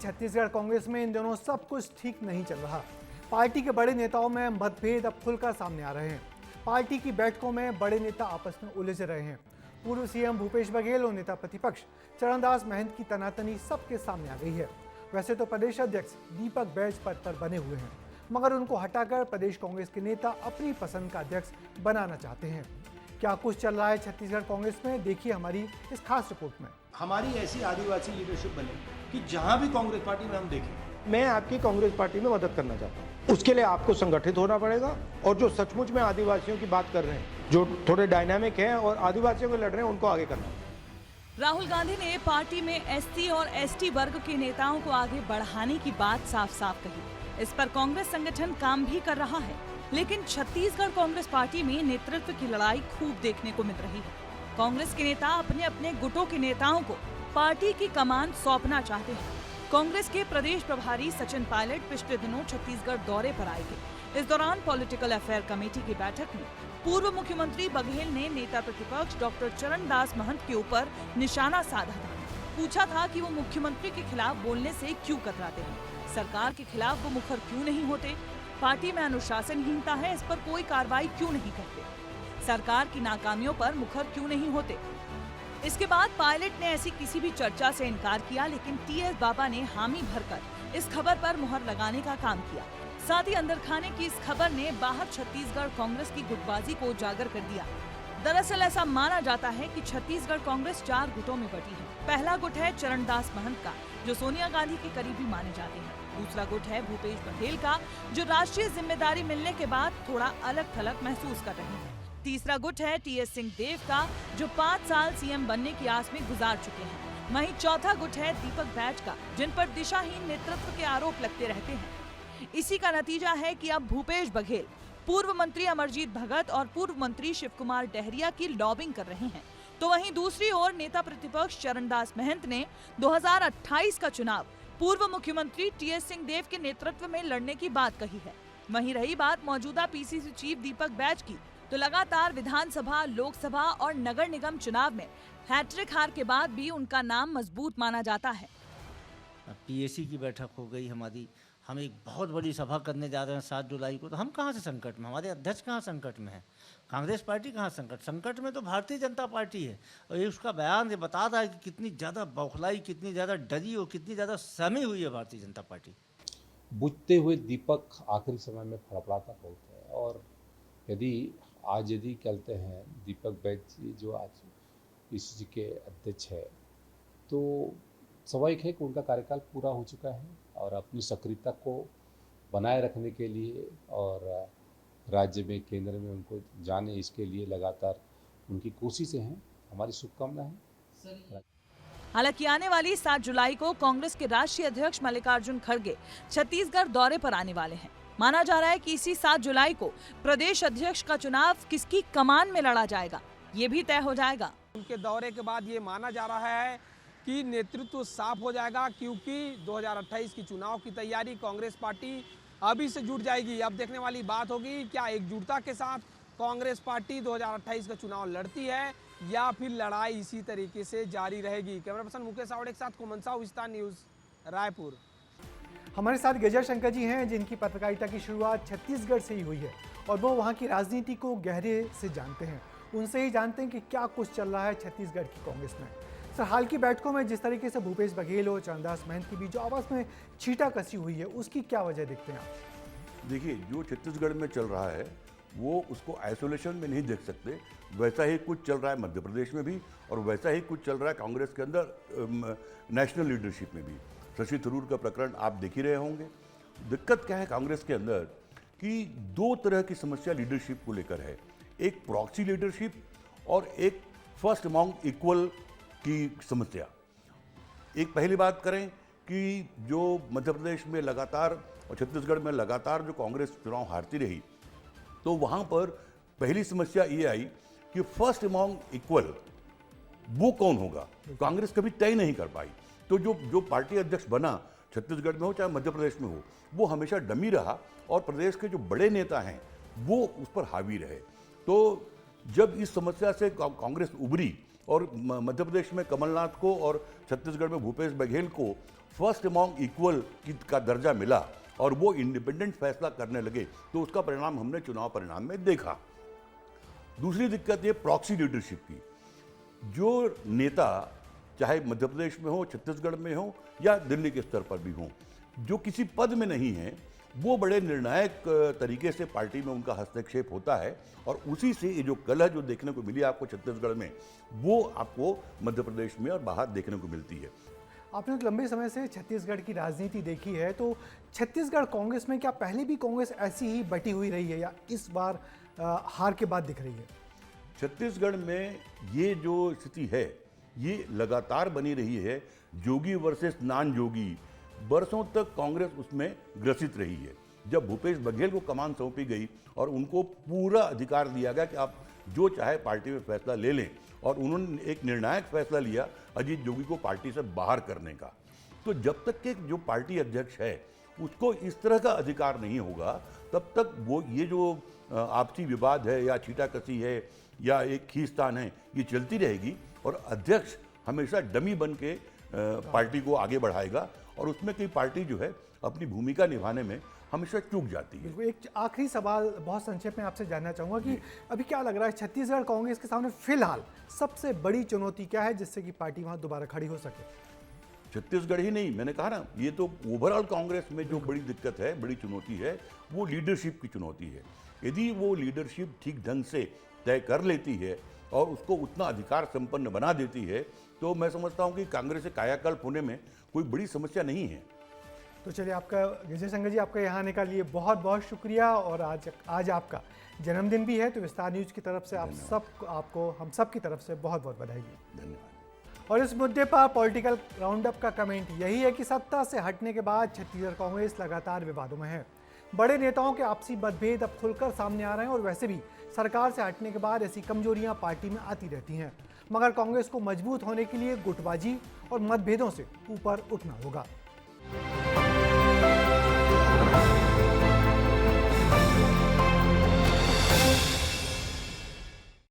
छत्तीसगढ़ कांग्रेस में इन दिनों सब कुछ ठीक नहीं चल रहा। पार्टी के बड़े नेताओं में मतभेद अब खुलकर सामने आ रहे हैं। पार्टी की बैठकों में बड़े नेता आपस में उलझ रहे हैं। पूर्व सीएम भूपेश बघेल और नेता प्रतिपक्ष चरणदास महंत की तनातनी सबके सामने आ गई है। वैसे तो प्रदेश अध्यक्ष दीपक बैज पद पर बने हुए हैं, मगर उनको हटाकर प्रदेश कांग्रेस के नेता अपनी पसंद का अध्यक्ष बनाना चाहते हैं। क्या कुछ चल रहा है छत्तीसगढ़ कांग्रेस में, देखिए हमारी इस खास रिपोर्ट में। हमारी ऐसी आदिवासी लीडरशिप बने कि जहां भी कांग्रेस पार्टी में हम देखें। मैं आपकी कांग्रेस पार्टी में मदद करना चाहता हूं। उसके लिए आपको संगठित होना पड़ेगा और जो सचमुच में आदिवासियों की बात कर रहे हैं, जो थोड़े डायनामिक हैं और आदिवासियों को लड़ रहे हैं, उनको आगे करना। राहुल गांधी ने पार्टी में एससी और एसटी वर्ग के नेताओं को आगे बढ़ाने की बात साफ साफ कही। इस पर कांग्रेस संगठन काम भी कर रहा है, लेकिन छत्तीसगढ़ कांग्रेस पार्टी में नेतृत्व की लड़ाई खूब देखने को मिल रही है। कांग्रेस के नेता अपने अपने गुटों के नेताओं को पार्टी की कमान सौंपना चाहते हैं। कांग्रेस के प्रदेश प्रभारी सचिन पायलट पिछले दिनों छत्तीसगढ़ दौरे पर आए थे। इस दौरान पॉलिटिकल अफेयर कमेटी की बैठक में पूर्व मुख्यमंत्री बघेल ने नेता प्रतिपक्ष डॉक्टर चरणदास महंत के ऊपर निशाना साधा था। पूछा था कि वो मुख्यमंत्री के खिलाफ बोलने से क्यों कतराते हैं, सरकार के खिलाफ वो मुखर क्यों नहीं होते, पार्टी में अनुशासनहीनता है, इस पर कोई कार्रवाई क्यों नहीं करते, सरकार की नाकामियों पर मुखर क्यों नहीं होते। इसके बाद पायलट ने ऐसी किसी भी चर्चा से इनकार किया, लेकिन टीएस बाबा ने हामी भरकर इस खबर पर मुहर लगाने का काम किया। साथ ही अंदर खाने की इस खबर ने बाहर छत्तीसगढ़ कांग्रेस की गुटबाजी को उजागर कर दिया। दरअसल ऐसा माना जाता है कि छत्तीसगढ़ कांग्रेस 4 गुटों में बटी है। पहला गुट है चरणदास महंत का, जो सोनिया गांधी के करीबी माने जाते हैं। दूसरा गुट है भूपेश बघेल का, जो राष्ट्रीय जिम्मेदारी मिलने के बाद थोड़ा अलग थलग महसूस कर रहे हैं। तीसरा गुट है टीएस सिंहदेव का, जो 5 साल सीएम बनने की आस में गुजार चुके हैं। वहीं चौथा गुट है दीपक बैज का, जिन पर दिशाहीन नेतृत्व के आरोप लगते रहते हैं। इसी का नतीजा है कि अब भूपेश बघेल पूर्व मंत्री अमरजीत भगत और पूर्व मंत्री शिव कुमार डहरिया की लॉबिंग कर रहे हैं। तो वहीं दूसरी ओर नेता प्रतिपक्ष चरणदास महंत ने 2028 का चुनाव पूर्व मुख्यमंत्री टीएस सिंहदेव के नेतृत्व में लड़ने की बात कही है। वहीं रही बात मौजूदा पीसीसी चीफ दीपक बैज की, तो लगातार विधानसभा, लोकसभा और नगर निगम चुनाव में हैट्रिक हार के बाद भी उनका नाम मजबूत माना जाता है। पीएसी की बैठक हो गई हमारी, हम एक बहुत बड़ी सभा करने जा रहे हैं 7 जुलाई को। तो हम कहाँ से संकट में, हमारे अध्यक्ष कहाँ संकट में है, कांग्रेस पार्टी कहाँ संकट में तो भारतीय जनता पार्टी है। और ये उसका बयान ये बता रहा है कि कितनी ज़्यादा बौखलाई, कितनी ज़्यादा डरी और कितनी ज़्यादा सहमी हुई है भारतीय जनता पार्टी। बुझते हुए दीपक आखिरी समय में फड़फड़ाता बहुत है। और यदि कहते हैं दीपक बैज जी जो आज पीसीसी के अध्यक्ष है, तो स्वाभाविक है कि उनका कार्यकाल पूरा हो चुका है और अपनी सक्रियता को बनाए रखने के लिए और राज्य में, केंद्र में उनको जाने, इसके लिए लगातार उनकी कोशिशें हैं। हमारी शुभकामना है। हालांकि आने वाली 7 जुलाई को कांग्रेस के राष्ट्रीय अध्यक्ष मल्लिकार्जुन खड़गे छत्तीसगढ़ दौरे पर आने वाले हैं। माना जा रहा है कि इसी 7 जुलाई को प्रदेश अध्यक्ष का चुनाव किसकी कमान में लड़ा जाएगा, ये भी तय हो जाएगा। उनके दौरे के बाद ये माना जा रहा है कि नेतृत्व साफ हो जाएगा, क्योंकि 2028 की चुनाव की तैयारी कांग्रेस पार्टी अभी से जुट जाएगी। अब देखने वाली बात होगी क्या एकजुटता के साथ कांग्रेस पार्टी 2028 का चुनाव लड़ती है या फिर लड़ाई इसी तरीके से जारी रहेगी। कैमरा पर्सन मुकेश सावड़े के साथ कोमन साहू, विस्तार न्यूज, रायपुर। हमारे साथ गजर शंकर जी हैं, जिनकी पत्रकारिता की शुरुआत छत्तीसगढ़ से ही हुई है और वो वहाँ की राजनीति को गहरे से जानते हैं। उनसे ही जानते हैं कि क्या कुछ चल रहा है छत्तीसगढ़ की कांग्रेस में। सर, हाल की बैठकों में जिस तरीके से भूपेश बघेल और चरणदास महंत के बीच जो आपस में छींटा कसी हुई है, उसकी क्या वजह देखते हैं आप? देखिए, जो छत्तीसगढ़ में चल रहा है वो उसको आइसोलेशन में नहीं देख सकते। वैसा ही कुछ चल रहा है मध्य प्रदेश में भी और वैसा ही कुछ चल रहा है कांग्रेस के अंदर नेशनल लीडरशिप में भी। शशि थरूर का प्रकरण आप देख ही रहे होंगे। दिक्कत क्या है कांग्रेस के अंदर कि 2 तरह की समस्या लीडरशिप को लेकर है। एक प्रॉक्सी लीडरशिप और एक फर्स्ट अमॉन्ग इक्वल की समस्या। एक पहली बात करें कि जो मध्य प्रदेश में लगातार और छत्तीसगढ़ में लगातार जो कांग्रेस चुनाव हारती रही, तो वहाँ पर पहली समस्या ये आई कि फर्स्ट अमॉन्ग इक्वल वो कौन होगा, कांग्रेस कभी तय नहीं कर पाई। तो जो पार्टी अध्यक्ष बना, छत्तीसगढ़ में हो चाहे मध्य प्रदेश में हो, वो हमेशा डमी रहा और प्रदेश के जो बड़े नेता हैं वो उस पर हावी रहे। तो जब इस समस्या से कांग्रेस उभरी और मध्य प्रदेश में कमलनाथ को और छत्तीसगढ़ में भूपेश बघेल को फर्स्ट अमॉन्ग इक्वल का दर्जा मिला और वो इंडिपेंडेंट फैसला करने लगे, तो उसका परिणाम हमने चुनाव परिणाम में देखा। दूसरी दिक्कत ये प्रॉक्सी लीडरशिप की। जो नेता चाहे मध्य प्रदेश में हो, छत्तीसगढ़ में हो या दिल्ली के स्तर पर भी हो, जो किसी पद में नहीं है, वो बड़े निर्णायक तरीके से पार्टी में उनका हस्तक्षेप होता है और उसी से ये जो कलह जो देखने को मिली आपको छत्तीसगढ़ में, वो आपको मध्य प्रदेश में और बाहर देखने को मिलती है। आपने तो लंबे समय से छत्तीसगढ़ की राजनीति देखी है, तो छत्तीसगढ़ कांग्रेस में क्या पहले भी कांग्रेस ऐसी ही बटी हुई रही है या इस बार हार के बाद दिख रही है? छत्तीसगढ़ में ये जो स्थिति है ये लगातार बनी रही है। जोगी वर्सेस नॉन जोगी, बरसों तक कांग्रेस उसमें ग्रसित रही है। जब भूपेश बघेल को कमान सौंपी गई और उनको पूरा अधिकार दिया गया कि आप जो चाहे पार्टी में फैसला ले लें, और उन्होंने एक निर्णायक फैसला लिया अजीत जोगी को पार्टी से बाहर करने का, तो जब तक के जो पार्टी अध्यक्ष है उसको इस तरह का अधिकार नहीं होगा, तब तक वो ये जो आपसी विवाद है या छीटाकसी है या एक खींचतान है, ये चलती रहेगी और अध्यक्ष हमेशा डमी बन के पार्टी को आगे बढ़ाएगा और उसमें कई पार्टी जो है अपनी भूमिका निभाने में हमेशा चूक जाती है। एक आखिरी सवाल बहुत संक्षेप में आपसे जानना चाहूँगा कि अभी क्या लग रहा है छत्तीसगढ़ कांग्रेस के सामने फिलहाल सबसे बड़ी चुनौती क्या है जिससे कि पार्टी वहाँ दोबारा खड़ी हो सके? छत्तीसगढ़ ही नहीं, मैंने कहा ना, ये तो ओवरऑल कांग्रेस में जो बड़ी दिक्कत है, बड़ी चुनौती है, वो लीडरशिप की चुनौती है। यदि वो लीडरशिप ठीक ढंग से तय कर लेती है और उसको उतना अधिकार संपन्न बना देती है, तो मैं समझता हूँ कि कांग्रेस से कायाकल्प होने में कोई बड़ी समस्या नहीं है। तो चलिए, आपका विजय शंकर जी, आपका यहाँ आने का लिए बहुत बहुत शुक्रिया। और आज आपका जन्मदिन भी है, तो विस्तार न्यूज की तरफ से हम सब की तरफ से बहुत बहुत बधाई। धन्यवाद। और इस मुद्दे पर पॉलिटिकल राउंडअप का कमेंट यही है कि सत्ता से हटने के बाद छत्तीसगढ़ कांग्रेस लगातार विवादों में है। बड़े नेताओं के आपसी मतभेद अब खुलकर सामने आ रहे हैं और वैसे भी सरकार से हटने के बाद ऐसी कमजोरियां पार्टी में आती रहती हैं, मगर कांग्रेस को मजबूत होने के लिए गुटबाजी और मतभेदों से ऊपर उठना होगा।